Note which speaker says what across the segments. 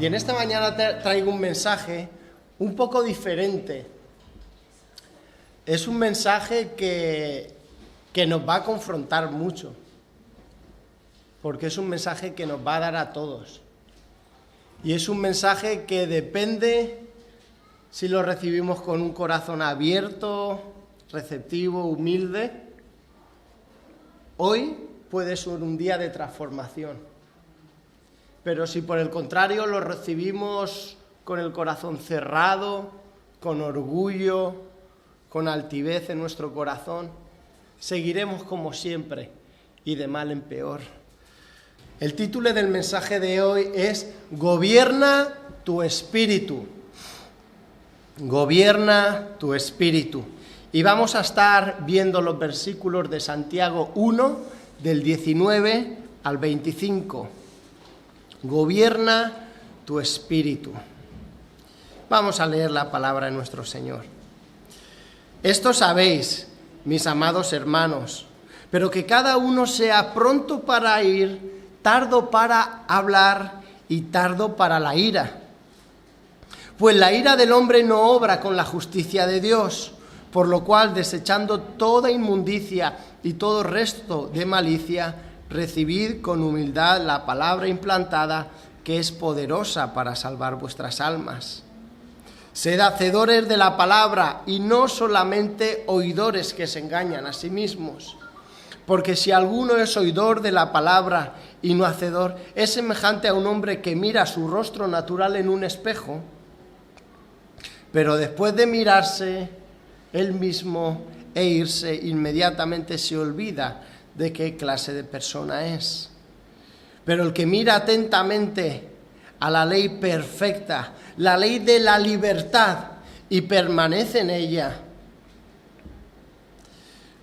Speaker 1: Y en esta mañana traigo un mensaje un poco diferente. Es un mensaje que nos va a confrontar mucho, porque es un mensaje que nos va a dar a todos. Y es un mensaje que depende si lo recibimos con un corazón abierto, receptivo, humilde. Hoy puede ser un día de transformación, pero si por el contrario lo recibimos con el corazón cerrado, con orgullo, con altivez en nuestro corazón, seguiremos como siempre y de mal en peor. El título del mensaje de hoy es Gobierna tu espíritu. Gobierna tu espíritu. Y vamos a estar viendo los versículos de Santiago 1, del 19 al 25. Gobierna tu espíritu. Vamos a leer la palabra de nuestro Señor. Esto sabéis, mis amados hermanos, pero que cada uno sea pronto para ir, tardo para hablar y tardo para la ira. Pues la ira del hombre no obra con la justicia de Dios, por lo cual, desechando toda inmundicia y todo resto de malicia, recibid con humildad la palabra implantada, que es poderosa para salvar vuestras almas. Sed hacedores de la palabra y no solamente oidores que se engañan a sí mismos. Porque si alguno es oidor de la palabra y no hacedor, es semejante a un hombre que mira su rostro natural en un espejo, pero después de mirarse él mismo e irse, inmediatamente se olvida de qué clase de persona es. Pero el que mira atentamente a la ley perfecta, la ley de la libertad, y permanece en ella,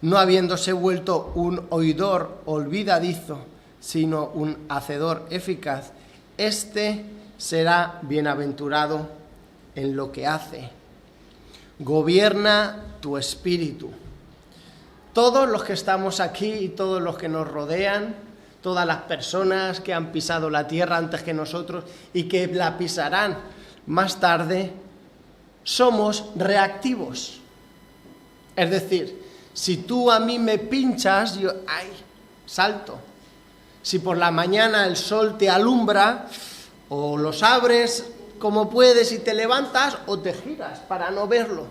Speaker 1: no habiéndose vuelto un oidor olvidadizo, sino un hacedor eficaz, éste será bienaventurado en lo que hace. Gobierna tu espíritu. Todos los que estamos aquí y todos los que nos rodean, todas las personas que han pisado la tierra antes que nosotros y que la pisarán más tarde, somos reactivos. Es decir, si tú a mí me pinchas, yo salto. Si por la mañana el sol te alumbra, o los abres como puedes y te levantas, o te giras para no verlo.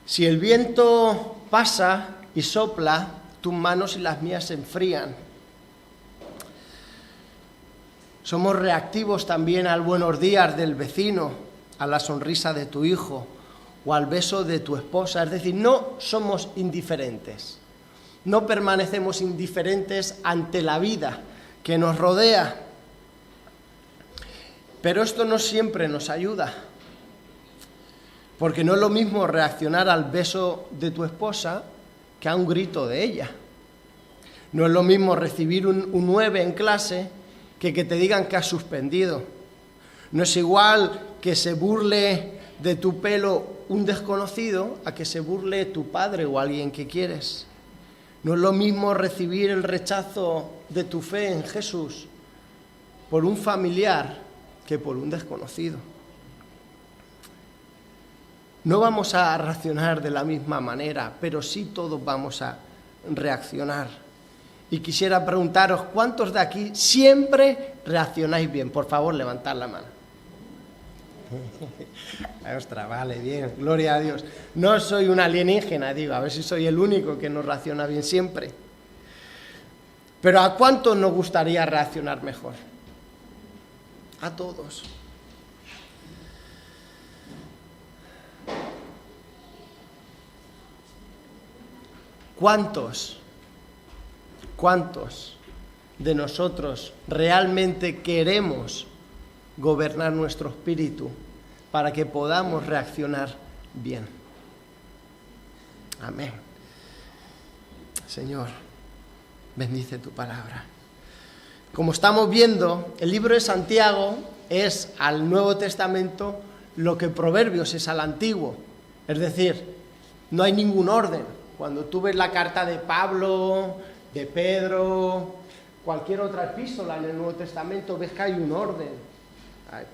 Speaker 1: Si el viento pasa y sopla, tus manos y las mías se enfrían. Somos reactivos también al buenos días del vecino, a la sonrisa de tu hijo o al beso de tu esposa. Es decir, no somos indiferentes. No permanecemos indiferentes ante la vida que nos rodea. Pero esto no siempre nos ayuda, porque no es lo mismo reaccionar al beso de tu esposa que a un grito de ella. No es lo mismo recibir un 9 en clase que te digan que has suspendido. No es igual que se burle de tu pelo un desconocido a que se burle tu padre o alguien que quieres. No es lo mismo recibir el rechazo de tu fe en Jesús por un familiar que por un desconocido. No vamos a reaccionar de la misma manera, pero sí todos vamos a reaccionar. Y quisiera preguntaros, ¿cuántos de aquí siempre reaccionáis bien? Por favor, levantad la mano. Ostras, vale, bien, gloria a Dios. No soy un alienígena, digo, a ver si soy el único que no reacciona bien siempre. Pero ¿a cuántos nos gustaría reaccionar mejor? A todos. ¿Cuántos de nosotros realmente queremos gobernar nuestro espíritu para que podamos reaccionar bien? Amén. Señor, bendice tu palabra. Como estamos viendo, el libro de Santiago es al Nuevo Testamento lo que Proverbios es al Antiguo. Es decir, no hay ningún orden. Cuando tú ves la carta de Pablo, de Pedro, cualquier otra epístola en el Nuevo Testamento, ves que hay un orden.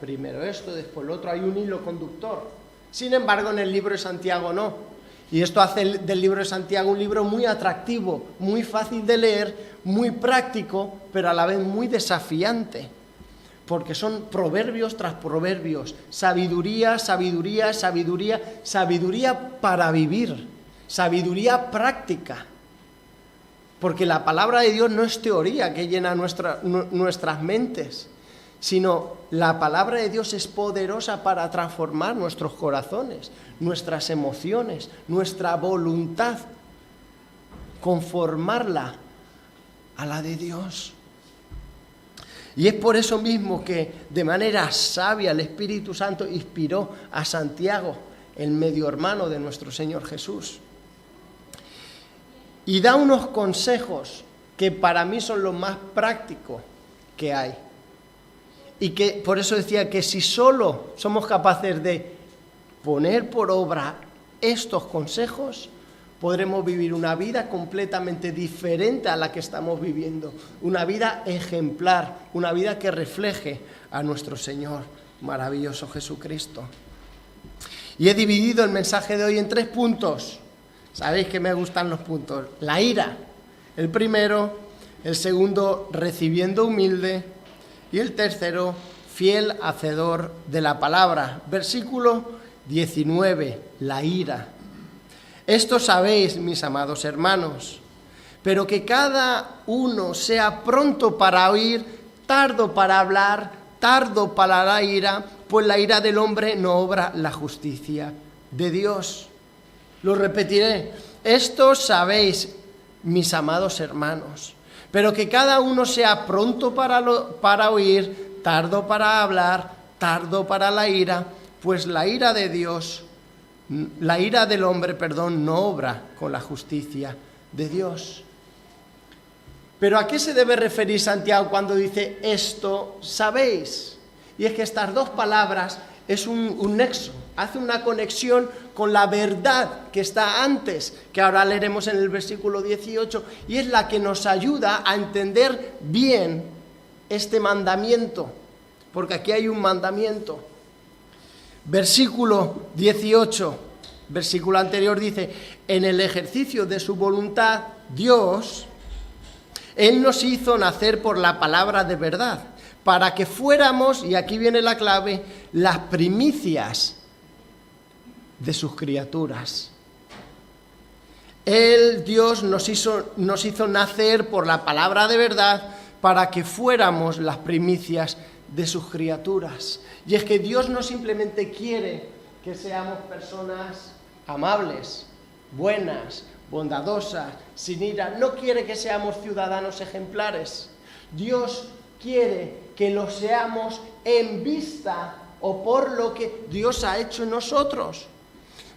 Speaker 1: Primero esto, después lo otro, hay un hilo conductor. Sin embargo, en el libro de Santiago no. Y esto hace del libro de Santiago un libro muy atractivo, muy fácil de leer, muy práctico, pero a la vez muy desafiante. Porque son proverbios tras proverbios, sabiduría, sabiduría, sabiduría, sabiduría para vivir, sabiduría práctica. Porque la palabra de Dios no es teoría que llena nuestras mentes, sino la palabra de Dios es poderosa para transformar nuestros corazones, nuestras emociones, nuestra voluntad, conformarla a la de Dios. Y es por eso mismo que de manera sabia el Espíritu Santo inspiró a Santiago, el medio hermano de nuestro Señor Jesús. Y da unos consejos que para mí son los más prácticos que hay. Y que por eso decía que si solo somos capaces de poner por obra estos consejos, podremos vivir una vida completamente diferente a la que estamos viviendo, una vida ejemplar, una vida que refleje a nuestro Señor maravilloso Jesucristo. Y he dividido el mensaje de hoy en 3 puntos. Sabéis que me gustan los puntos. La ira, el primero; el segundo, recibiendo humilde; y el tercero, fiel hacedor de la palabra. Versículo 19, la ira. Esto sabéis, mis amados hermanos, pero que cada uno sea pronto para oír, tardo para hablar, tardo para la ira, pues la ira del hombre no obra la justicia de Dios. Lo repetiré. Esto sabéis, mis amados hermanos, pero que cada uno sea pronto para oír, tardo para hablar, tardo para la ira, pues la ira del hombre, no obra con la justicia de Dios. Pero ¿a qué se debe referir Santiago cuando dice esto sabéis? Y es que estas 2 palabras es un nexo, hace una conexión con la verdad que está antes, que ahora leeremos en el versículo 18, y es la que nos ayuda a entender bien este mandamiento, porque aquí hay un mandamiento. Versículo 18, versículo anterior dice: en el ejercicio de su voluntad, Dios, Él nos hizo nacer por la palabra de verdad, para que fuéramos, y aquí viene la clave, las primicias de sus criaturas. Él, Dios, nos hizo nacer por la palabra de verdad, para que fuéramos las primicias de sus criaturas. Y es que Dios no simplemente quiere que seamos personas amables, buenas, bondadosas, sin ira. No quiere que seamos ciudadanos ejemplares. Dios quiere que lo seamos en vista o por lo que Dios ha hecho en nosotros.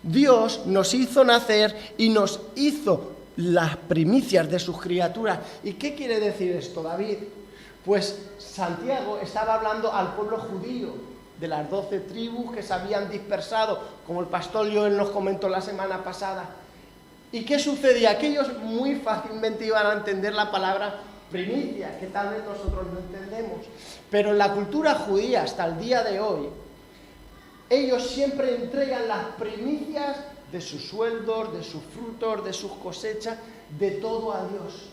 Speaker 1: Dios nos hizo nacer y nos hizo las primicias de sus criaturas. ¿Y qué quiere decir esto, David? Pues Santiago estaba hablando al pueblo judío, de las 12 tribus que se habían dispersado, como el pastor Joel nos comentó la semana pasada. ¿Y qué sucedía? Que ellos muy fácilmente iban a entender la palabra primicia, que tal vez nosotros no entendemos. Pero en la cultura judía, hasta el día de hoy, ellos siempre entregan las primicias de sus sueldos, de sus frutos, de sus cosechas, de todo a Dios.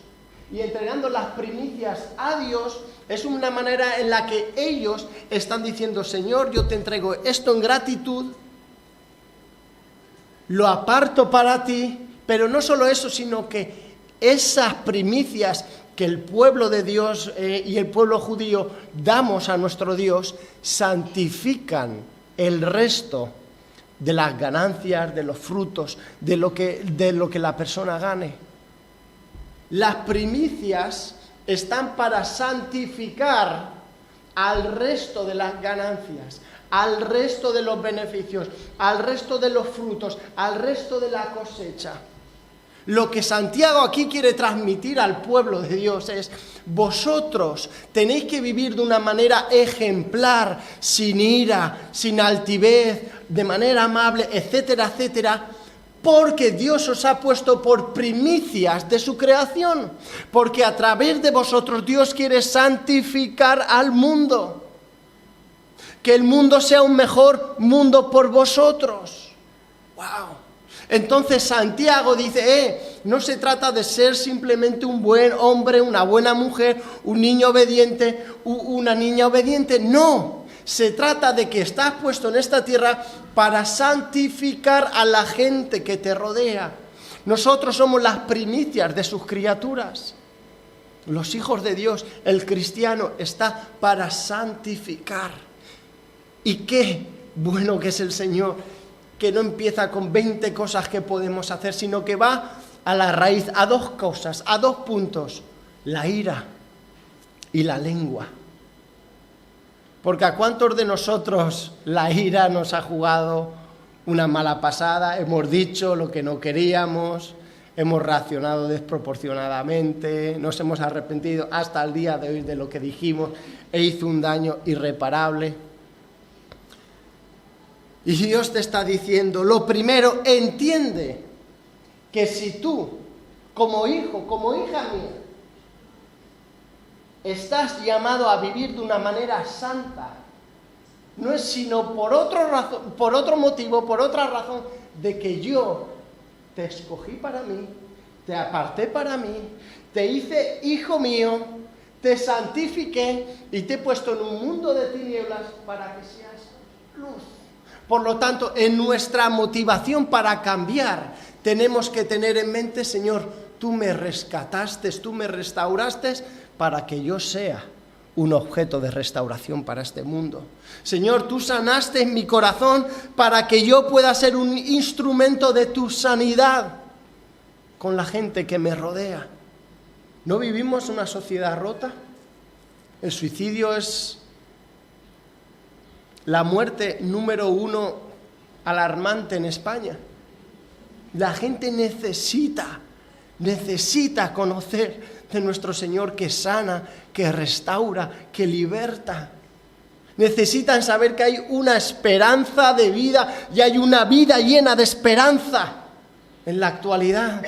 Speaker 1: Y entregando las primicias a Dios es una manera en la que ellos están diciendo: Señor, yo te entrego esto en gratitud, lo aparto para ti. Pero no solo eso, sino que esas primicias que el pueblo de Dios y el pueblo judío damos a nuestro Dios santifican el resto de las ganancias, de los frutos, de lo que la persona gane. Las primicias están para santificar al resto de las ganancias, al resto de los beneficios, al resto de los frutos, al resto de la cosecha. Lo que Santiago aquí quiere transmitir al pueblo de Dios es: vosotros tenéis que vivir de una manera ejemplar, sin ira, sin altivez, de manera amable, etcétera, etcétera, Porque Dios os ha puesto por primicias de su creación. Porque a través de vosotros Dios quiere santificar al mundo. Que el mundo sea un mejor mundo por vosotros. ¡Wow! Entonces Santiago dice, no se trata de ser simplemente un buen hombre, una buena mujer, un niño obediente, una niña obediente. No, se trata de que estás puesto en esta tierra para santificar a la gente que te rodea. Nosotros somos las primicias de sus criaturas. Los hijos de Dios, el cristiano, está para santificar. Y qué bueno que es el Señor, que no empieza con 20 cosas que podemos hacer, sino que va a la raíz, a dos cosas, a dos puntos: la ira y la lengua. Porque ¿a cuántos de nosotros la ira nos ha jugado una mala pasada? Hemos dicho lo que no queríamos, hemos reaccionado desproporcionadamente, nos hemos arrepentido hasta el día de hoy de lo que dijimos e hizo un daño irreparable. Y Dios te está diciendo, lo primero, entiende que si tú, como hijo, como hija mía, estás llamado a vivir de una manera santa, no es sino por otro motivo, por otra razón, de que yo te escogí para mí, te aparté para mí, te hice hijo mío, te santifiqué y te he puesto en un mundo de tinieblas para que seas luz. Por lo tanto, en nuestra motivación para cambiar, tenemos que tener en mente, Señor, tú me rescataste, tú me restauraste para que yo sea un objeto de restauración para este mundo. Señor, tú sanaste en mi corazón para que yo pueda ser un instrumento de tu sanidad con la gente que me rodea. ¿No vivimos una sociedad rota? El suicidio es la muerte número 1 alarmante en España. La gente necesita conocer de nuestro Señor que sana, que restaura, que liberta. Necesitan saber que hay una esperanza de vida y hay una vida llena de esperanza en la actualidad.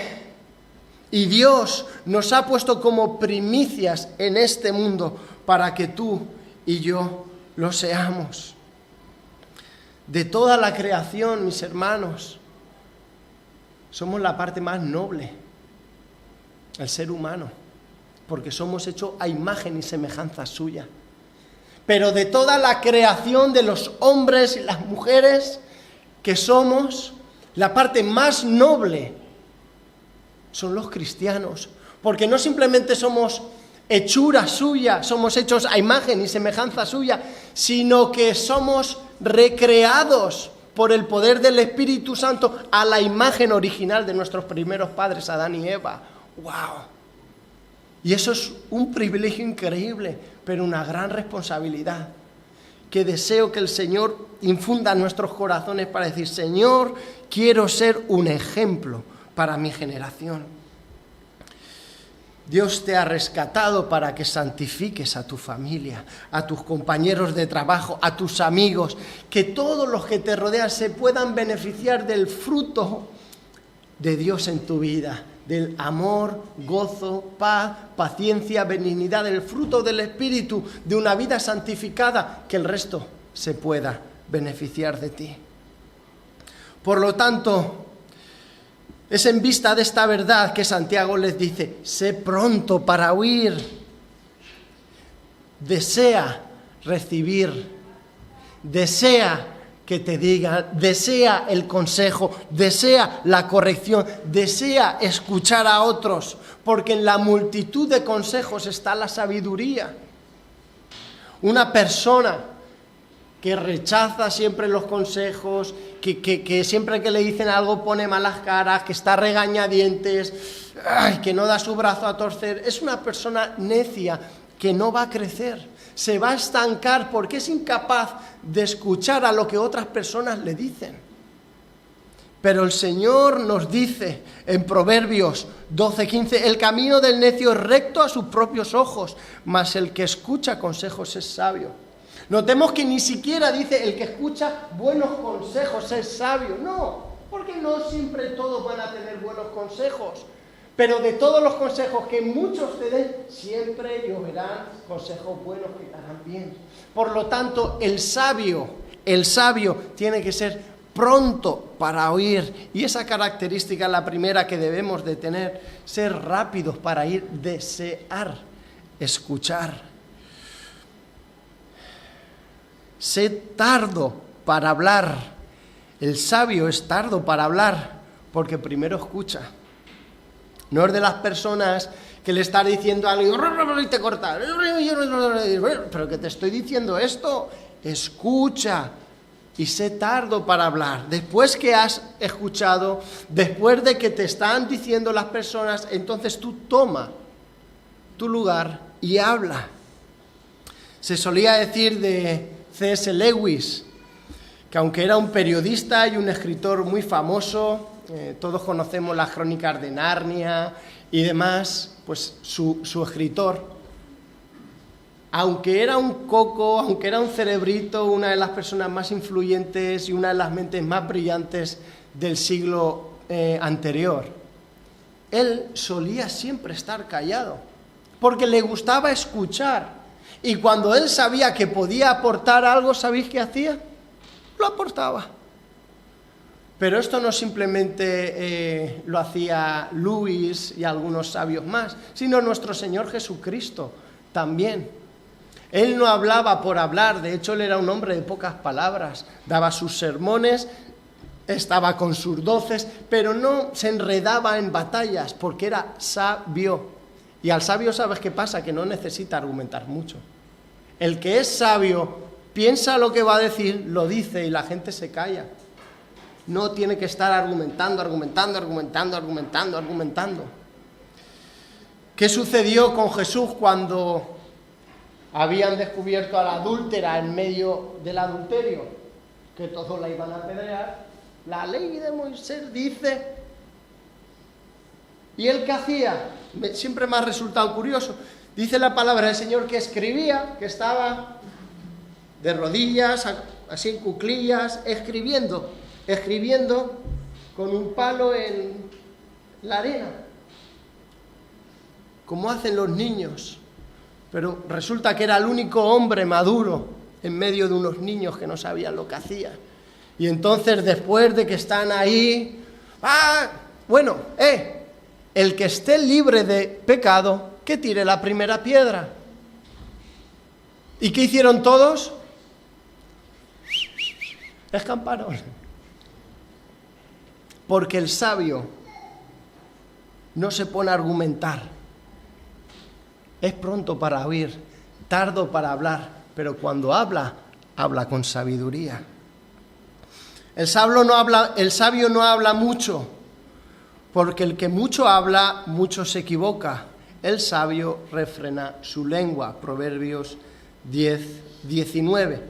Speaker 1: Y Dios nos ha puesto como primicias en este mundo para que tú y yo lo seamos. De toda la creación, mis hermanos, somos la parte más noble, el ser humano, porque somos hechos a imagen y semejanza suya. Pero de toda la creación de los hombres y las mujeres que somos, la parte más noble son los cristianos, porque no simplemente somos hechura suya, somos hechos a imagen y semejanza suya, sino que somos recreados por el poder del Espíritu Santo a la imagen original de nuestros primeros padres, Adán y Eva. ¡Wow! Y eso es un privilegio increíble, pero una gran responsabilidad, que deseo que el Señor infunda en nuestros corazones para decir, Señor, quiero ser un ejemplo para mi generación. Dios te ha rescatado para que santifiques a tu familia, a tus compañeros de trabajo, a tus amigos, que todos los que te rodean se puedan beneficiar del fruto de Dios en tu vida, del amor, gozo, paz, paciencia, benignidad, del fruto del Espíritu, de una vida santificada, que el resto se pueda beneficiar de ti. Por lo tanto, es en vista de esta verdad que Santiago les dice, sé pronto para oír, desea recibir, desea que te diga, desea el consejo, desea la corrección, desea escuchar a otros, porque en la multitud de consejos está la sabiduría. Una persona que rechaza siempre los consejos, que siempre que le dicen algo pone malas caras, que está regañadientes, que no da su brazo a torcer, es una persona necia que no va a crecer, se va a estancar porque es incapaz de escuchar a lo que otras personas le dicen. Pero el Señor nos dice en Proverbios 12:15, el camino del necio es recto a sus propios ojos, mas el que escucha consejos es sabio. Notemos que ni siquiera dice el que escucha buenos consejos es sabio, no, porque no siempre todos van a tener buenos consejos. Pero de todos los consejos que muchos te den, siempre lloverán consejos buenos que te harán bien. Por lo tanto, el sabio tiene que ser pronto para oír. Y esa característica es la primera que debemos de tener, ser rápidos para desear escuchar. Sé tardo para hablar. El sabio es tardo para hablar porque primero escucha. No es de las personas que le está diciendo algo y te corta. Pero que te estoy diciendo esto, escucha y sé tardo para hablar. Después que has escuchado, después de que te están diciendo las personas, entonces tú toma tu lugar y habla. Se solía decir de C.S. Lewis, que aunque era un periodista y un escritor muy famoso, todos conocemos las Crónicas de Narnia y demás, pues su escritor, aunque era un coco, aunque era un cerebrito, una de las personas más influyentes y una de las mentes más brillantes del siglo anterior, él solía siempre estar callado, porque le gustaba escuchar. Y cuando él sabía que podía aportar algo, ¿sabéis qué hacía? Lo aportaba. Pero esto no simplemente lo hacía Lewis y algunos sabios más, sino nuestro Señor Jesucristo también. Él no hablaba por hablar, de hecho él era un hombre de pocas palabras, daba sus sermones, estaba con sus 12, pero no se enredaba en batallas porque era sabio. Y al sabio, ¿sabes qué pasa? Que no necesita argumentar mucho. El que es sabio piensa lo que va a decir, lo dice y la gente se calla. No tiene que estar argumentando. ¿Qué sucedió con Jesús cuando habían descubierto a la adúltera en medio del adulterio? Que todos la iban a apedrear. La ley de Moisés dice... ¿Y él qué hacía? Siempre me ha resultado curioso. Dice la palabra del Señor que escribía, que estaba de rodillas, así en cuclillas, escribiendo con un palo en la arena, como hacen los niños. Pero resulta que era el único hombre maduro en medio de unos niños que no sabían lo que hacían. Y entonces, después de que están ahí, el que esté libre de pecado, que tire la primera piedra. ¿Y qué hicieron todos? Escamparon. Porque el sabio no se pone a argumentar. Es pronto para oír, tardo para hablar, pero cuando habla, habla con sabiduría. El sabio no habla mucho, porque el que mucho habla, mucho se equivoca. El sabio refrena su lengua. Proverbios 10:19.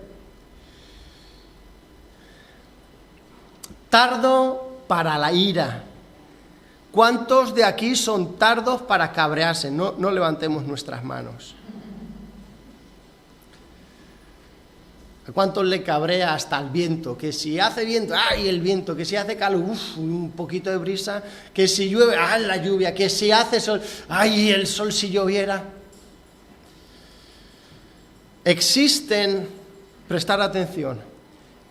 Speaker 1: Tardo para la ira. ¿Cuántos de aquí son tardos para cabrearse? No levantemos nuestras manos. ¿A cuántos le cabrea hasta el viento? Que si hace viento, ¡ay, el viento! Que si hace calor, ¡uf! Un poquito de brisa. Que si llueve, ¡ay, la lluvia! Que si hace sol, ¡ay, el sol si lloviera! Prestar atención,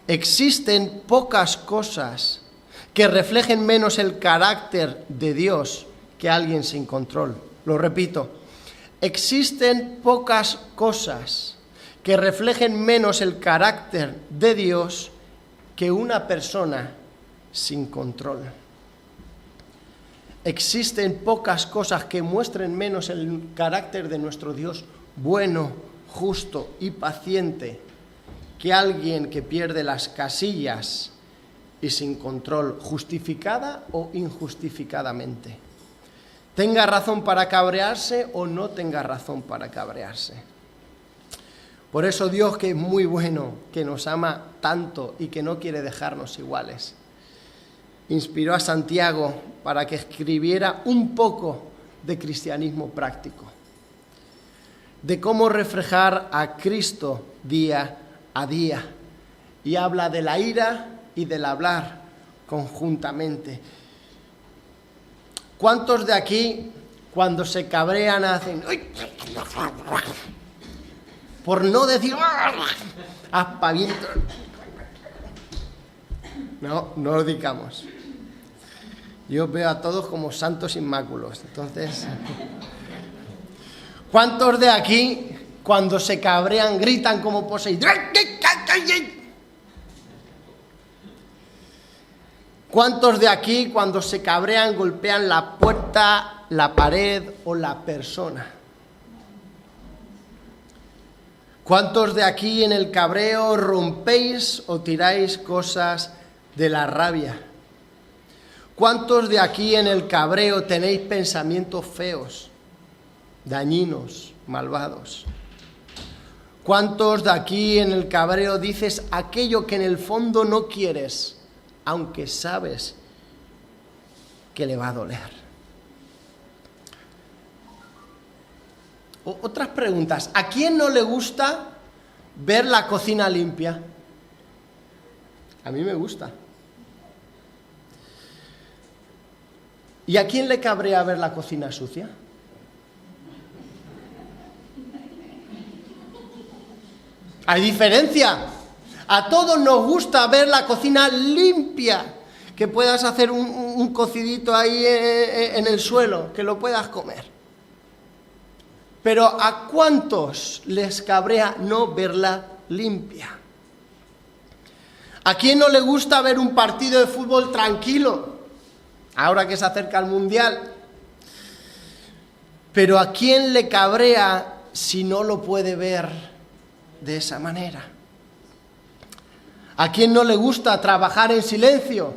Speaker 1: existen pocas cosas que reflejen menos el carácter de Dios que alguien sin control. Lo repito, existen pocas cosas que reflejen menos el carácter de Dios que una persona sin control. Existen pocas cosas que muestren menos el carácter de nuestro Dios bueno, justo y paciente que alguien que pierde las casillas y sin control, justificada o injustificadamente. Tenga razón para cabrearse o no tenga razón para cabrearse. Por eso Dios, que es muy bueno, que nos ama tanto y que no quiere dejarnos iguales, inspiró a Santiago para que escribiera un poco de cristianismo práctico, de cómo reflejar a Cristo día a día. Y habla de la ira y del hablar, conjuntamente. ¿Cuántos de aquí, cuando se cabrean, hacen... por no decir... aspavientos? No lo digamos. Yo veo a todos como santos inmáculos. Entonces, ¿cuántos de aquí, cuando se cabrean, gritan como poseídos? ¿Cuántos de aquí, cuando se cabrean, golpean la puerta, la pared o la persona? ¿Cuántos de aquí en el cabreo rompéis o tiráis cosas de la rabia? ¿Cuántos de aquí en el cabreo tenéis pensamientos feos, dañinos, malvados? ¿Cuántos de aquí en el cabreo dices aquello que en el fondo no quieres, aunque sabes que le va a doler? Otras preguntas. ¿A quién no le gusta ver la cocina limpia? A mí me gusta. ¿Y a quién le cabrea ver la cocina sucia? Hay diferencia. A todos nos gusta ver la cocina limpia, que puedas hacer un cocidito ahí en el suelo, que lo puedas comer. Pero ¿a cuántos les cabrea no verla limpia? ¿A quién no le gusta ver un partido de fútbol tranquilo, ahora que se acerca el Mundial? Pero ¿a quién le cabrea si no lo puede ver de esa manera? ¿A quién no le gusta trabajar en silencio?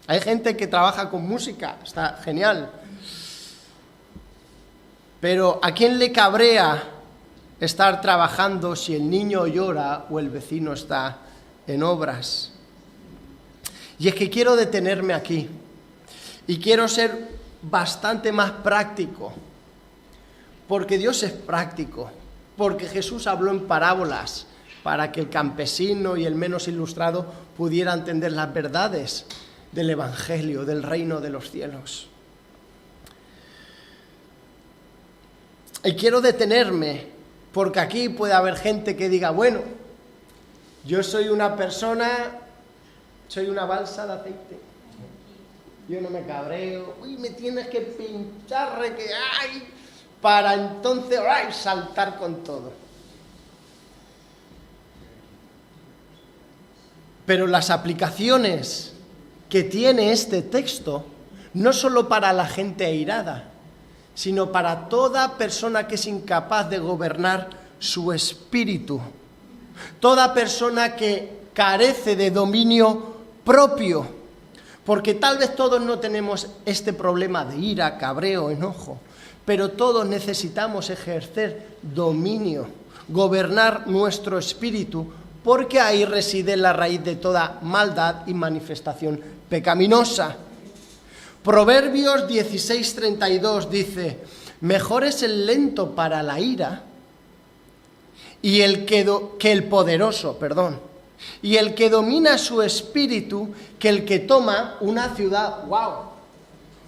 Speaker 1: Hay gente que trabaja con música, está genial. Pero ¿a quién le cabrea estar trabajando si el niño llora o el vecino está en obras? Y es que quiero detenerme aquí y quiero ser bastante más práctico, porque Dios es práctico, porque Jesús habló en parábolas para que el campesino y el menos ilustrado pudiera entender las verdades del Evangelio, del reino de los cielos. Y quiero detenerme, porque aquí puede haber gente que diga, bueno, yo soy una persona, soy una balsa de aceite, yo no me cabreo, uy, me tienes que pinchar, que ay, para entonces ay, saltar con todo. Pero las aplicaciones que tiene este texto, no solo para la gente airada, sino para toda persona que es incapaz de gobernar su espíritu, toda persona que carece de dominio propio, porque tal vez todos no tenemos este problema de ira, cabreo, enojo, pero todos necesitamos ejercer dominio, gobernar nuestro espíritu, porque ahí reside la raíz de toda maldad y manifestación pecaminosa. Proverbios 16:32 dice, mejor es el lento para la ira y que el poderoso, y el que domina su espíritu que el que toma una ciudad. ¡Wow!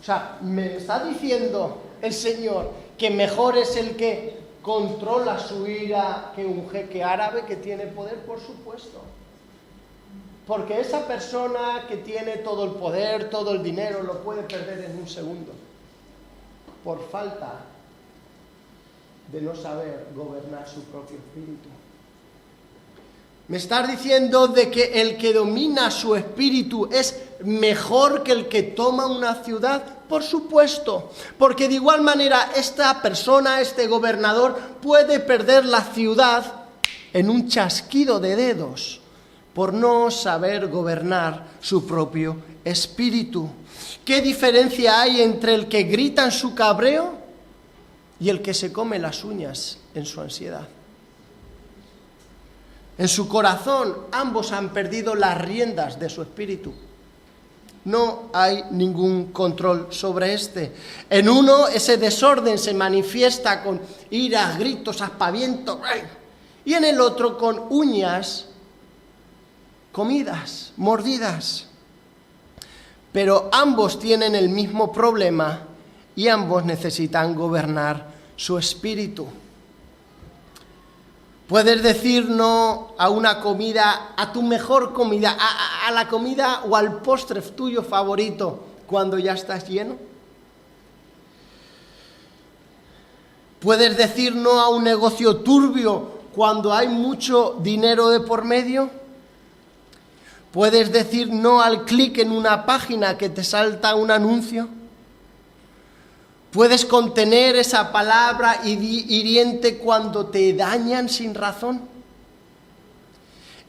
Speaker 1: O sea, me está diciendo el Señor que mejor es el que controla su ira que un jeque árabe que tiene poder, por supuesto. Porque esa persona que tiene todo el poder, todo el dinero, lo puede perder en un segundo, por falta de no saber gobernar su propio espíritu. ¿Me estás diciendo de que el que domina su espíritu es mejor que el que toma una ciudad? Por supuesto, porque de igual manera esta persona, este gobernador, puede perder la ciudad en un chasquido de dedos, por no saber gobernar su propio espíritu. ¿Qué diferencia hay entre el que grita en su cabreo y el que se come las uñas en su ansiedad? En su corazón ambos han perdido las riendas de su espíritu. No hay ningún control sobre este. En uno ese desorden se manifiesta con ira, gritos, aspavientos, y en el otro con uñas comidas, mordidas. pero ambos tienen el mismo problema y ambos necesitan gobernar su espíritu. Puedes decir no a una comida, a tu mejor comida, a la comida o al postre tuyo favorito cuando ya estás lleno. Puedes decir no a un negocio turbio cuando hay mucho dinero de por medio. Puedes decir no al clic en una página que te salta un anuncio. Puedes contener esa palabra hiriente cuando te dañan sin razón.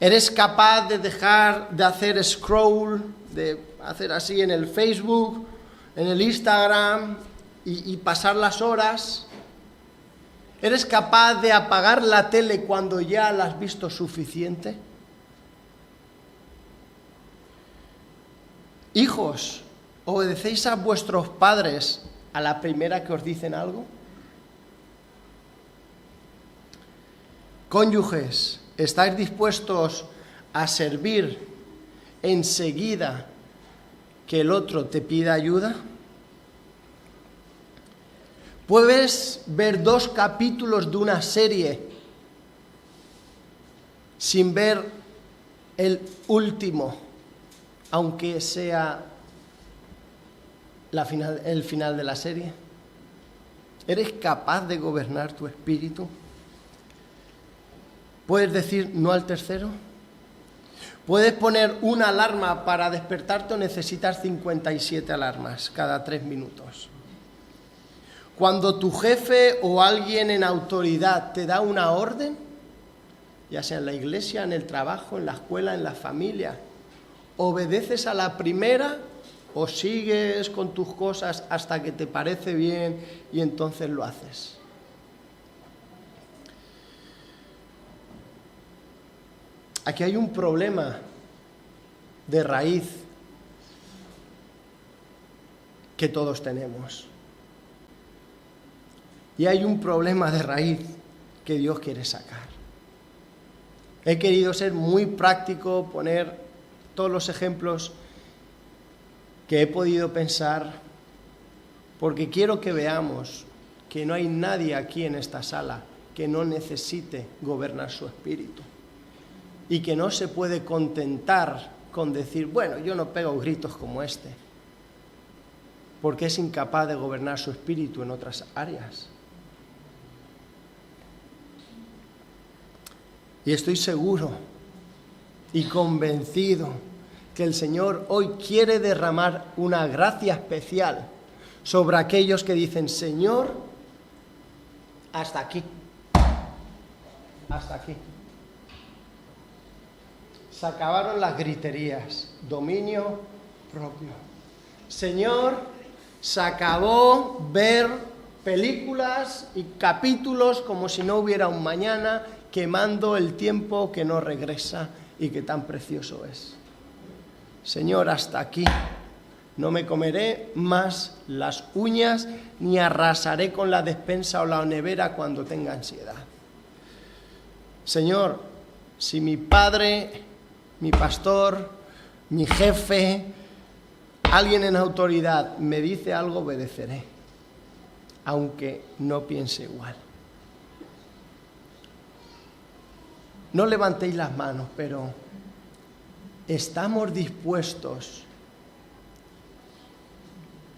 Speaker 1: Eres capaz de dejar de hacer scroll, de hacer así en el Facebook, en el Instagram y pasar las horas. ¿Eres capaz de apagar la tele cuando ya la has visto suficiente? Hijos, ¿obedecéis a vuestros padres a la primera que os dicen algo? Cónyuges, ¿estáis dispuestos a servir enseguida que el otro te pida ayuda? Puedes ver 2 capítulos de una serie sin ver el último, aunque sea el final de la serie. ¿Eres capaz de gobernar tu espíritu? ¿Puedes decir no al tercero? ¿Puedes poner una alarma para despertarte o necesitas 57 alarmas cada 3 minutos? Cuando tu jefe o alguien en autoridad te da una orden, ya sea en la iglesia, en el trabajo, en la escuela, en la familia, ¿obedeces a la primera o sigues con tus cosas hasta que te parece bien y entonces lo haces? Aquí hay un problema de raíz que todos tenemos. Y hay un problema de raíz que Dios quiere sacar. He querido ser muy práctico, poner todos los ejemplos que he podido pensar, porque quiero que veamos que no hay nadie aquí en esta sala que no necesite gobernar su espíritu y que no se puede contentar con decir, bueno, yo no pego gritos como este, porque es incapaz de gobernar su espíritu en otras áreas. Y estoy seguro y convencido que el Señor hoy quiere derramar una gracia especial sobre aquellos que dicen, Señor, hasta aquí, hasta aquí. Se acabaron las griterías, dominio propio. Señor, se acabó ver películas y capítulos como si no hubiera un mañana, quemando el tiempo que no regresa y que tan precioso es. Señor, hasta aquí. No me comeré más las uñas ni arrasaré con la despensa o la nevera cuando tenga ansiedad. Señor, si mi padre, mi pastor, mi jefe, alguien en autoridad me dice algo, obedeceré, aunque no piense igual. No levantéis las manos, pero ¿estamos dispuestos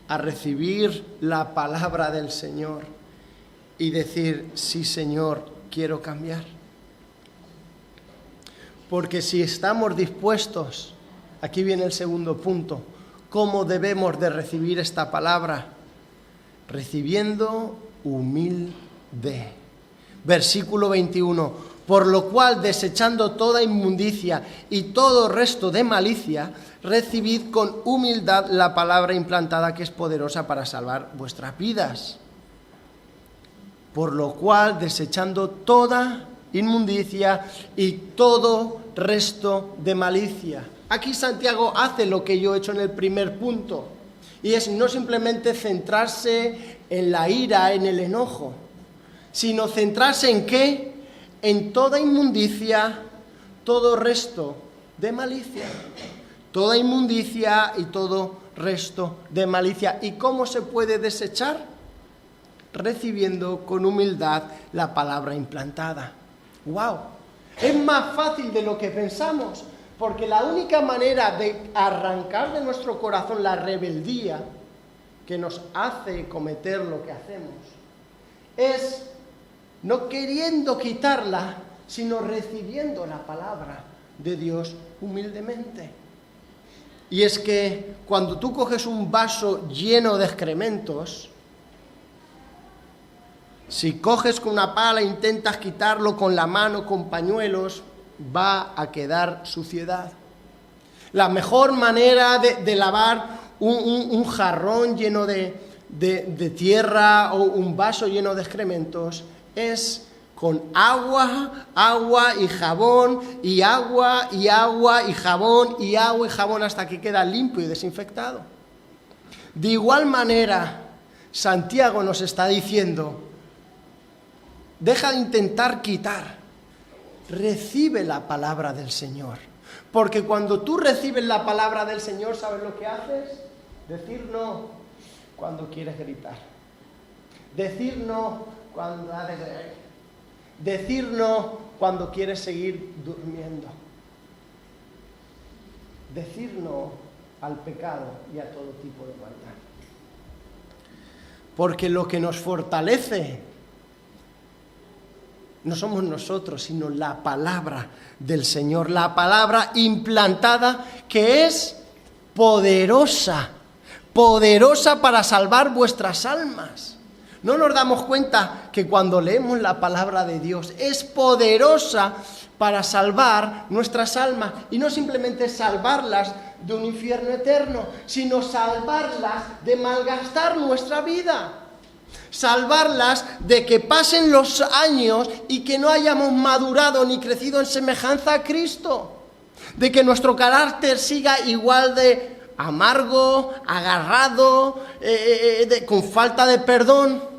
Speaker 1: a recibir la palabra del Señor y decir, sí, Señor, quiero cambiar? Porque si estamos dispuestos, aquí viene el segundo punto, ¿cómo debemos de recibir esta palabra? Recibiendo humilde. Versículo 21. Por lo cual, desechando toda inmundicia y todo resto de malicia, recibid con humildad la palabra implantada que es poderosa para salvar vuestras vidas. Por lo cual, desechando toda inmundicia y todo resto de malicia. Aquí Santiago hace lo que yo he hecho en el primer punto, y es no simplemente centrarse en la ira, en el enojo, sino centrarse en ¿qué? En toda inmundicia, todo resto de malicia. Toda inmundicia y todo resto de malicia. ¿Y cómo se puede desechar? Recibiendo con humildad la palabra implantada. ¡Wow! Es más fácil de lo que pensamos, porque la única manera de arrancar de nuestro corazón la rebeldía que nos hace cometer lo que hacemos es no queriendo quitarla, sino recibiendo la palabra de Dios humildemente. Y es que cuando tú coges un vaso lleno de excrementos, si coges con una pala e intentas quitarlo con la mano, con pañuelos, va a quedar suciedad. La mejor manera de lavar un jarrón lleno de tierra o un vaso lleno de excrementos es con agua y jabón, y agua y jabón, y agua y jabón, hasta que queda limpio y desinfectado. De igual manera, Santiago nos está diciendo: deja de intentar quitar, recibe la palabra del Señor. Porque cuando tú recibes la palabra del Señor, ¿sabes lo que haces? Decir no cuando quieres gritar. Decir no cuando has de reír. Decir no cuando quieres seguir durmiendo. Decir no al pecado y a todo tipo de maldad. Porque lo que nos fortalece no somos nosotros, sino la palabra del Señor, la palabra implantada, que es poderosa para salvar vuestras almas. ¿No nos damos cuenta que cuando leemos la palabra de Dios es poderosa para salvar nuestras almas? Y no simplemente salvarlas de un infierno eterno, sino salvarlas de malgastar nuestra vida. Salvarlas de que pasen los años y que no hayamos madurado ni crecido en semejanza a Cristo. De que nuestro carácter siga igual de amargo, agarrado, con falta de perdón.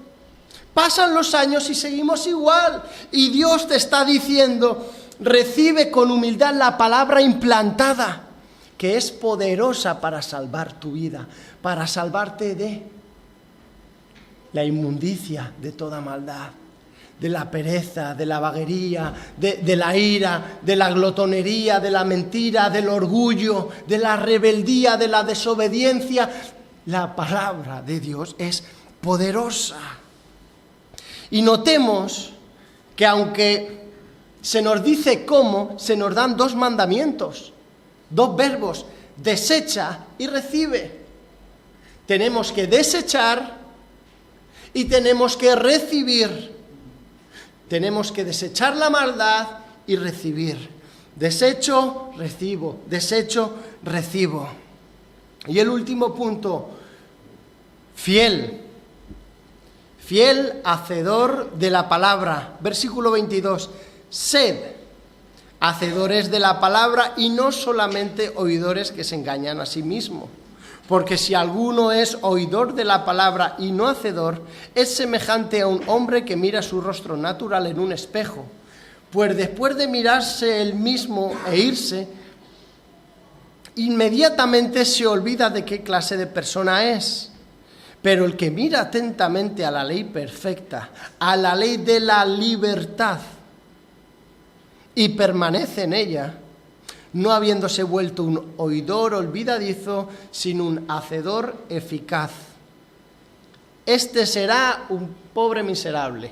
Speaker 1: Pasan los años y seguimos igual. Y Dios te está diciendo: recibe con humildad la palabra implantada, que es poderosa para salvar tu vida, para salvarte de la inmundicia de toda maldad, de la pereza, de la vaguería, de la ira, de la glotonería, de la mentira, del orgullo, de la rebeldía, de la desobediencia. La palabra de Dios es poderosa. Y notemos que aunque se nos dice cómo, se nos dan dos mandamientos, dos verbos: desecha y recibe. Tenemos que desechar y tenemos que recibir. Tenemos que desechar la maldad y recibir. Desecho, recibo. Desecho, recibo. Y el último punto: fiel. Fiel, hacedor de la palabra. Versículo 22. Sed hacedores de la palabra y no solamente oidores que se engañan a sí mismos. Porque si alguno es oidor de la palabra y no hacedor, es semejante a un hombre que mira su rostro natural en un espejo. Pues después de mirarse él mismo e irse, inmediatamente se olvida de qué clase de persona es. Pero el que mira atentamente a la ley perfecta, a la ley de la libertad, y permanece en ella, no habiéndose vuelto un oidor olvidadizo, sino un hacedor eficaz. Este será un pobre miserable.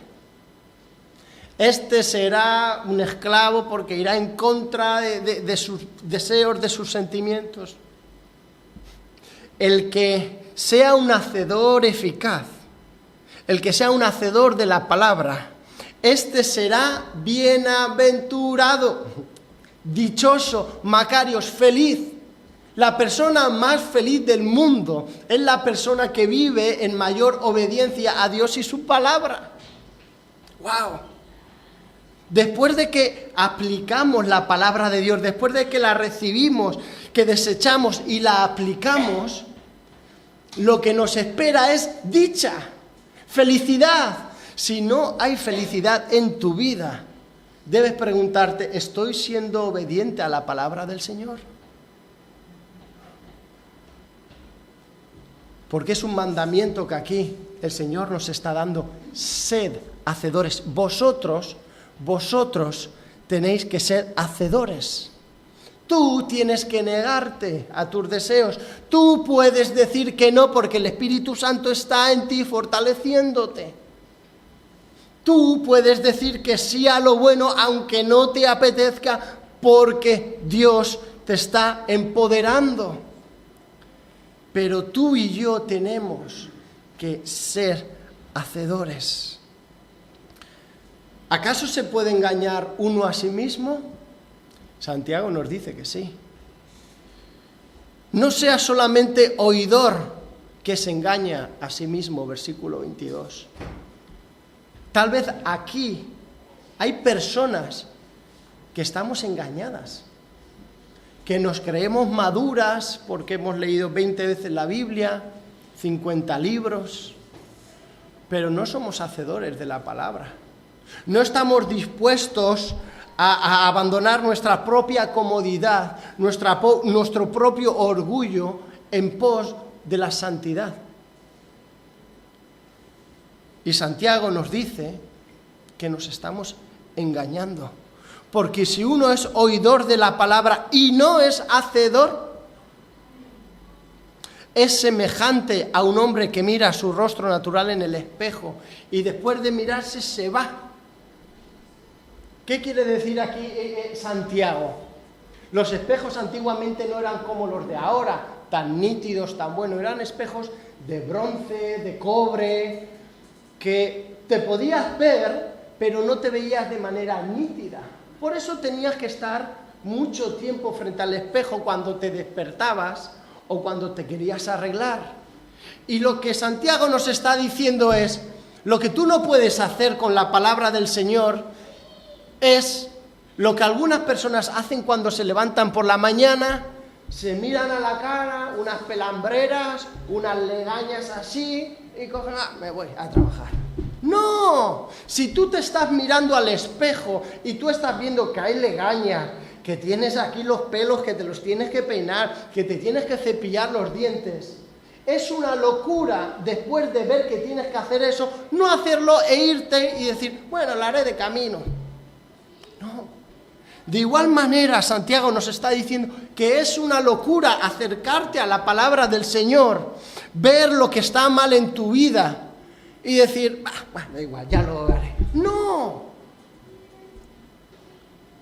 Speaker 1: Este será un esclavo porque irá en contra de sus deseos, de sus sentimientos. El que sea un hacedor eficaz, el que sea un hacedor de la palabra, este será bienaventurado. Dichoso, Macarios, feliz. La persona más feliz del mundo es la persona que vive en mayor obediencia a Dios y su palabra. ¡Wow! Después de que aplicamos la palabra de Dios, después de que la recibimos, que desechamos y la aplicamos, lo que nos espera es dicha, felicidad. Si no hay felicidad en tu vida, debes preguntarte: ¿estoy siendo obediente a la palabra del Señor? Porque es un mandamiento que aquí el Señor nos está dando. Sed hacedores. Vosotros tenéis que ser hacedores. Tú tienes que negarte a tus deseos. Tú puedes decir que no porque el Espíritu Santo está en ti fortaleciéndote. Tú puedes decir que sí a lo bueno aunque no te apetezca porque Dios te está empoderando. Pero tú y yo tenemos que ser hacedores. ¿Acaso se puede engañar uno a sí mismo? Santiago nos dice que sí. No seas solamente oidor que se engaña a sí mismo, versículo 22. Tal vez aquí hay personas que estamos engañadas, que nos creemos maduras porque hemos leído 20 veces la Biblia, 50 libros, pero no somos hacedores de la palabra. No estamos dispuestos a abandonar nuestra propia comodidad, nuestro propio orgullo en pos de la santidad. Y Santiago nos dice que nos estamos engañando. Porque si uno es oidor de la palabra y no es hacedor, es semejante a un hombre que mira su rostro natural en el espejo y después de mirarse se va. ¿Qué quiere decir aquí Santiago? Los espejos antiguamente no eran como los de ahora, tan nítidos, tan buenos. Eran espejos de bronce, de cobre, que te podías ver, pero no te veías de manera nítida. Por eso tenías que estar mucho tiempo frente al espejo cuando te despertabas o cuando te querías arreglar. Y lo que Santiago nos está diciendo es, lo que tú no puedes hacer con la palabra del Señor es lo que algunas personas hacen cuando se levantan por la mañana, se miran a la cara, unas pelambreras, unas legañas así, y cogen, me voy a trabajar. No, si tú te estás mirando al espejo y tú estás viendo que hay legañas, que tienes aquí los pelos, que te los tienes que peinar, que te tienes que cepillar los dientes, es una locura después de ver que tienes que hacer eso, no hacerlo e irte y decir, bueno, lo haré de camino. No. De igual manera, Santiago nos está diciendo que es una locura acercarte a la palabra del Señor, ver lo que está mal en tu vida y decir, bueno, da igual, ya lo haré. No.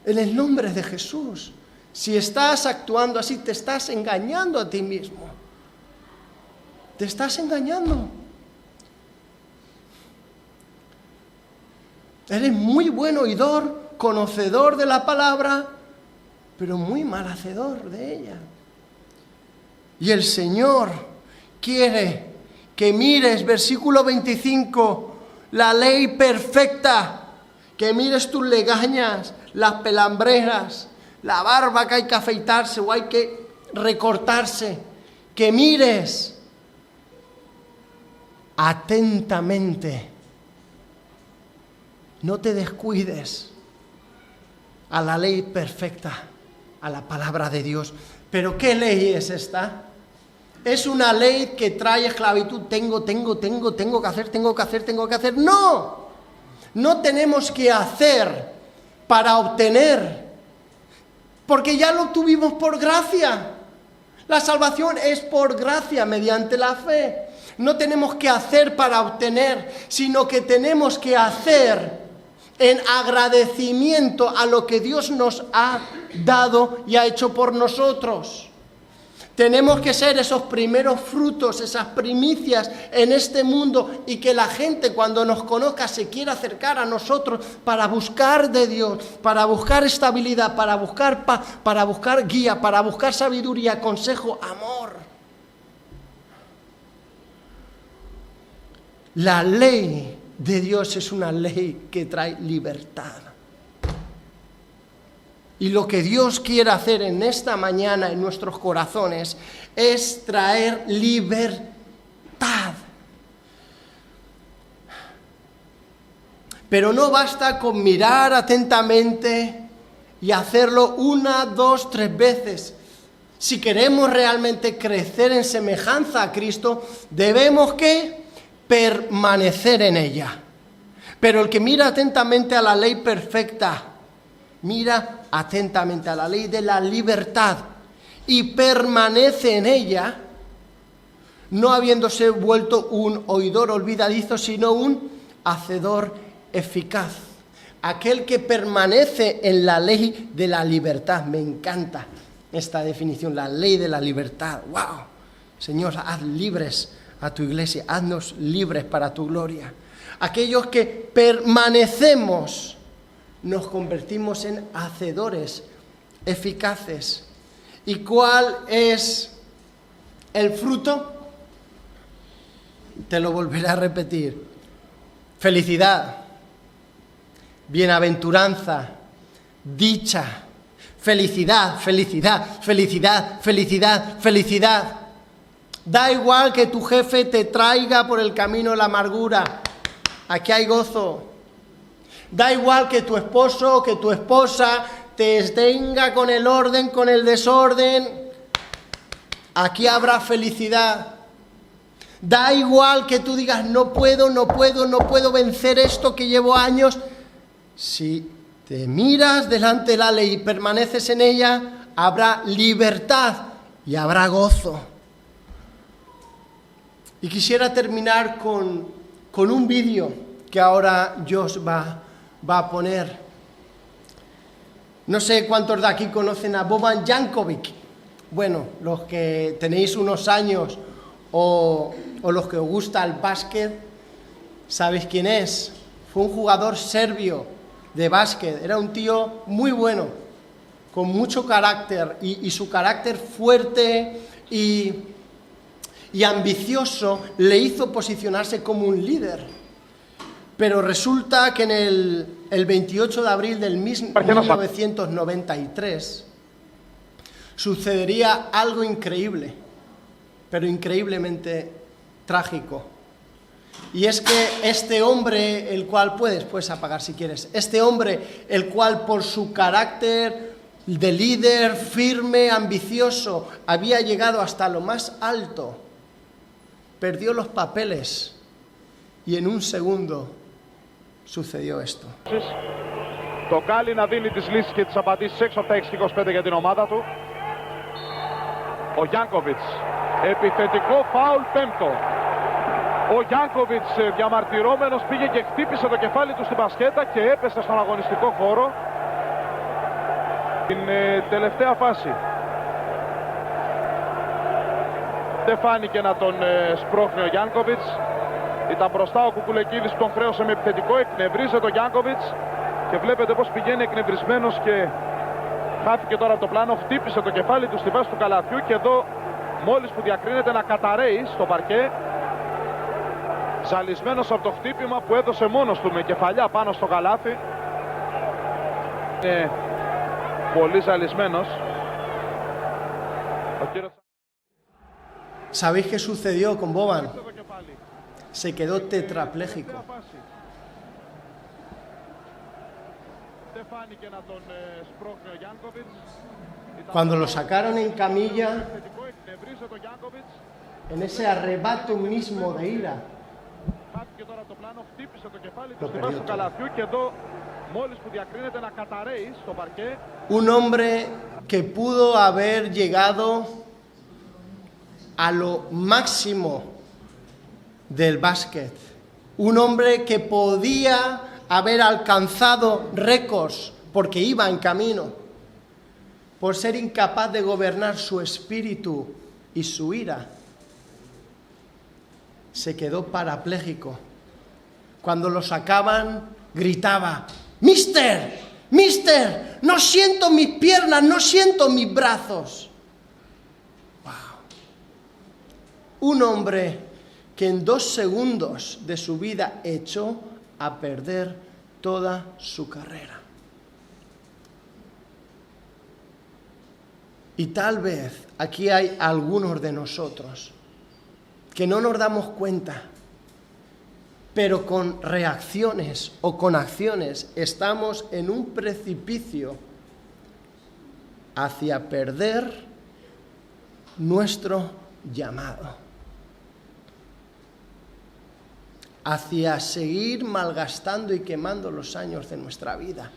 Speaker 1: En el nombre de Jesús, si estás actuando así, te estás engañando a ti mismo. Te estás engañando. Eres muy buen oidor, conocedor de la palabra, pero muy mal hacedor de ella. Y el Señor quiere que mires, versículo 25, la ley perfecta, que mires tus legañas, las pelambreras, la barba que hay que afeitarse o hay que recortarse, que mires atentamente, no te descuides a la ley perfecta, a la palabra de Dios. ¿Pero qué ley es esta? Es una ley que trae esclavitud. Tengo que hacer. ¡No! No tenemos que hacer para obtener, porque ya lo tuvimos por gracia. La salvación es por gracia, mediante la fe. No tenemos que hacer para obtener, sino que tenemos que hacer en agradecimiento a lo que Dios nos ha dado y ha hecho por nosotros. Tenemos que ser esos primeros frutos, esas primicias en este mundo, y que la gente cuando nos conozca se quiera acercar a nosotros para buscar de Dios, para buscar estabilidad, para buscar paz, para buscar guía, para buscar sabiduría, consejo, amor. La ley de Dios es una ley que trae libertad. Y lo que Dios quiere hacer en esta mañana en nuestros corazones es traer libertad. Pero no basta con mirar atentamente y hacerlo 1, 2, 3 veces. Si queremos realmente crecer en semejanza a Cristo, debemos ¿qué? Permanecer en ella. Pero el que mira atentamente a la ley perfecta, mira atentamente a la ley de la libertad y permanece en ella, no habiéndose vuelto un oidor olvidadizo, sino un hacedor eficaz. Aquel que permanece en la ley de la libertad. Me encanta esta definición, la ley de la libertad. ¡Wow! Señor, haz libres a tu iglesia, haznos libres para tu gloria. Aquellos que permanecemos, nos convertimos en hacedores eficaces. ¿Y cuál es el fruto? Te lo volveré a repetir. Felicidad, bienaventuranza, dicha, felicidad, felicidad, felicidad, felicidad, felicidad. Da igual que tu jefe te traiga por el camino de la amargura, aquí hay gozo. Da igual que tu esposo o que tu esposa te tenga con el orden, con el desorden, aquí habrá felicidad. Da igual que tú digas, no puedo vencer esto que llevo años. Si te miras delante de la ley y permaneces en ella, habrá libertad y habrá gozo. Y quisiera terminar con un vídeo que ahora Josh va a poner. No sé cuántos de aquí conocen a Boban Jankovic. Bueno, los que tenéis unos años o los que os gusta el básquet, sabéis quién es. Fue un jugador serbio de básquet, era un tío muy bueno, con mucho carácter, y su carácter fuerte y ambicioso le hizo posicionarse como un líder. Pero resulta que en el 28 de abril del 1993 sucedería algo increíble, pero increíblemente trágico. Y es que este hombre, el cual puedes apagar si quieres, este hombre, el cual por su carácter de líder firme, ambicioso, había llegado hasta lo más alto, perdió los papeles y en un segundo sucedió esto.
Speaker 2: Το Γκάλι να δίνει τις λύσεις και τις απαντήσεις έξω από τα 6-25 για την ομάδα του. Ο Γιάνκοβιτς, επιθετικό φάουλ πέμπτο. Ο Γιάνκοβιτς διαμαρτυρόμενος πήγε και χτύπησε το κεφάλι του στην μπασκέτα και έπεσε στον αγωνιστικό χώρο. Την τελευταία φάση. Δεν φάνηκε να τον σπρώχνει ο Γιάνκοβιτς. Ήταν μπροστά ο Κουκουλεκίδης που τον χρέωσε με επιθετικό. Εκνευρίζεται ο Γιάνκοβιτς και βλέπετε πως πηγαίνει εκνευρισμένος και χάθηκε τώρα από το πλάνο. Χτύπησε το κεφάλι του στη βάση του καλαθιού και εδώ μόλις που διακρίνεται να καταραίει στο παρκέ. Ζαλισμένος από το χτύπημα που έδωσε μόνος του με κεφαλιά πάνω στο καλάθι. Είναι πολύ ζαλισμένος.
Speaker 1: ¿Sabéis qué sucedió con Boban? Se quedó tetrapléjico. Cuando lo sacaron en camilla, en ese arrebato mismo de ira, lo perdió todo. Un hombre que pudo haber llegado a lo máximo del básquet, un hombre que podía haber alcanzado récords porque iba en camino, por ser incapaz de gobernar su espíritu y su ira, se quedó parapléjico. Cuando lo sacaban, gritaba: ¡Mister! ¡Mister! ¡No siento mis piernas! ¡No siento mis brazos! ¡Wow! Un hombre que en 2 segundos de su vida echó a perder toda su carrera. Y tal vez aquí hay algunos de nosotros que no nos damos cuenta, pero con reacciones o con acciones estamos en un precipicio hacia perder nuestro llamado hacia seguir malgastando y quemando los años de nuestra vida.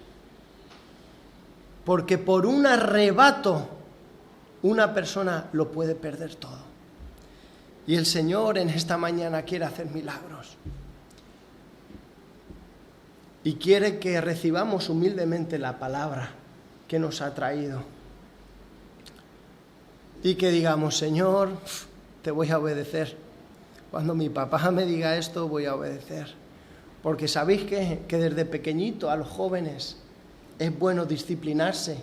Speaker 1: Porque por un arrebato una persona lo puede perder todo. Y el Señor en esta mañana quiere hacer milagros. Y quiere que recibamos humildemente la palabra que nos ha traído. Y que digamos, Señor, te voy a obedecer. Cuando mi papá me diga esto, voy a obedecer. Porque sabéis que desde pequeñito a los jóvenes es bueno disciplinarse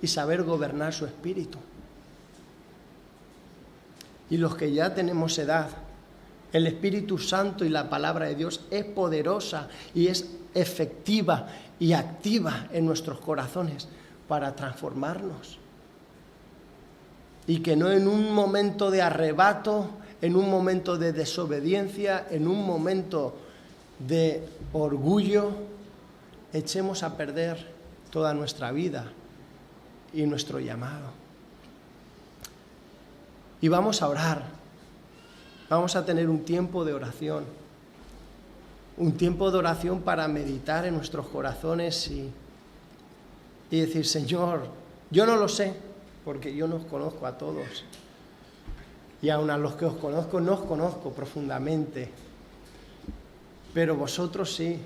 Speaker 1: y saber gobernar su espíritu. Y los que ya tenemos edad, el Espíritu Santo y la palabra de Dios es poderosa y es efectiva y activa en nuestros corazones para transformarnos. Y que no en un momento de arrebato, en un momento de desobediencia, en un momento de orgullo, echemos a perder toda nuestra vida y nuestro llamado. Y vamos a orar, vamos a tener un tiempo de oración para meditar en nuestros corazones y decir, Señor, yo no lo sé, porque yo no os conozco a todos. Y aun a los que os conozco, no os conozco profundamente. Pero vosotros sí.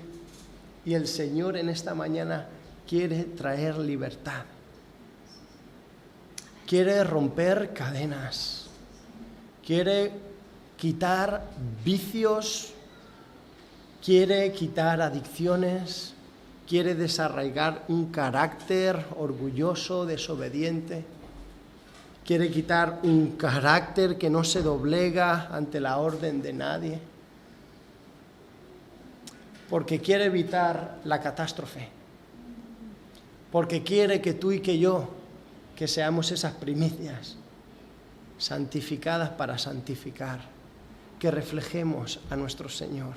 Speaker 1: Y el Señor en esta mañana quiere traer libertad. Quiere romper cadenas. Quiere quitar vicios. Quiere quitar adicciones. Quiere desarraigar un carácter orgulloso, desobediente. Quiere quitar un carácter que no se doblega ante la orden de nadie. Porque quiere evitar la catástrofe. Porque quiere que tú y que yo, que seamos esas primicias, santificadas para santificar, que reflejemos a nuestro Señor.